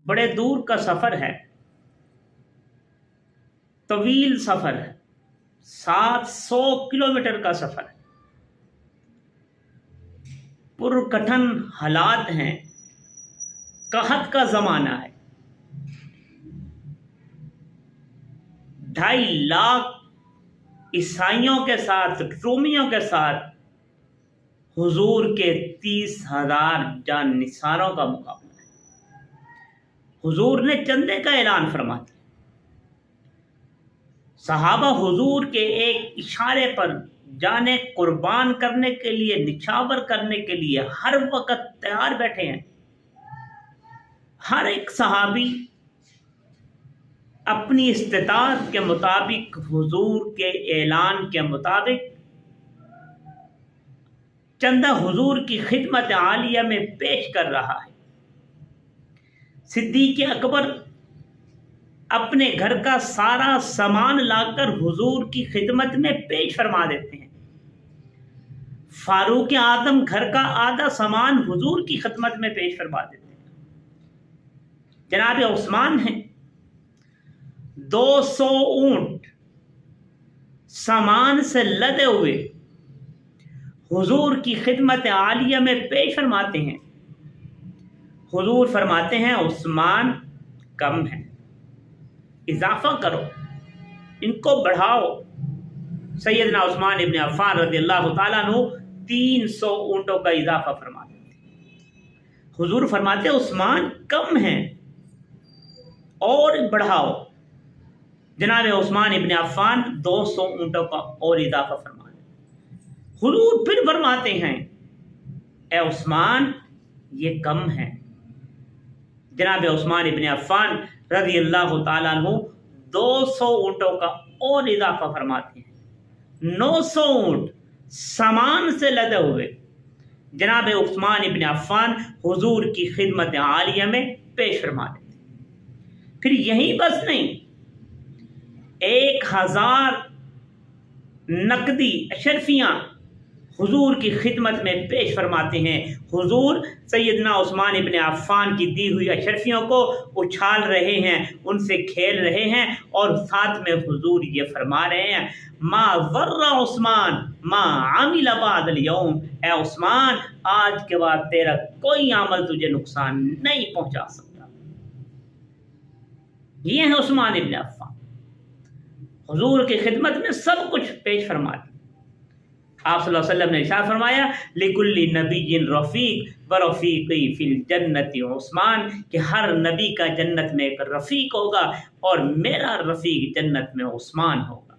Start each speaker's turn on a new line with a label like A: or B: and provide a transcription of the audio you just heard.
A: بڑے دور کا سفر ہے، طویل سفر ہے، 700 کلومیٹر کا سفر ہے، پرکٹھن حالات ہیں، قحط کا زمانہ ہے، 2.5 لاکھ عیسائیوں کے ساتھ، رومیوں کے ساتھ حضور کے 30,000 جان نثاروں کا مقابلہ ہے۔ حضور نے چندے کا اعلان فرما دیا۔ صحابہ حضور کے ایک اشارے پر جانیں قربان کرنے کے لیے، نچھاور کرنے کے لیے ہر وقت تیار بیٹھے ہیں۔ ہر ایک صحابی اپنی استطاعت کے مطابق حضور کے اعلان کے مطابق چندہ حضور کی خدمت عالیہ میں پیش کر رہا ہے۔ صدیق اکبر اپنے گھر کا سارا سامان لا کر حضور کی خدمت میں پیش فرما دیتے ہیں۔ فاروق اعظم گھر کا آدھا سامان حضور کی خدمت میں پیش فرما دیتے ہیں۔ جناب عثمان ہیں، 200 اونٹ سامان سے لدے ہوئے حضور کی خدمت عالیہ میں پیش فرماتے ہیں۔ حضور فرماتے ہیں عثمان کم ہے، اضافہ کرو، ان کو بڑھاؤ۔ سیدنا عثمان ابن عفان رضی اللہ تعالیٰ عنہ 300 اونٹوں کا اضافہ فرما دیتے ہیں۔ حضور فرماتے ہیں عثمان کم ہیں اور بڑھاؤ۔ جناب عثمان ابن عفان 200 اونٹوں کا اور اضافہ فرما دیتے ہیں۔ حضور پھر فرماتے ہیں اے عثمان یہ کم ہے۔ جناب عثمان ابن عفان رضی اللہ تعالیٰ عنہ 200 اونٹوں کا اور اضافہ فرماتے ہیں۔ 900 اونٹ سامان سے لدے ہوئے جناب عثمان ابن عفان حضور کی خدمت عالیہ میں پیش فرما دیتے ہیں۔ پھر یہی بس نہیں، 1000 نقدی اشرفیاں حضور کی خدمت میں پیش فرماتے ہیں۔ حضور سیدنا عثمان ابن عفان کی دی ہوئی اشرفیوں کو اچھال رہے ہیں، ان سے کھیل رہے ہیں، اور ساتھ میں حضور یہ فرما رہے ہیں ما ضر عثمان ما عمل بعد اليوم، اے عثمان آج کے بعد تیرا کوئی عمل تجھے نقصان نہیں پہنچا سکتا۔ یہ ہے عثمان ابن عفان، حضور کی خدمت میں سب کچھ پیش فرما دیا۔ آپ صلی اللہ علیہ وسلم نے ارشاد فرمایا لِكُلِّ نَبِيٍّ رَفِيقٌ وَرَفِيقِي فِي الْجَنَّةِ عثمان، کہ ہر نبی کا جنت میں ایک رفیق ہوگا اور میرا رفیق جنت میں عثمان ہوگا۔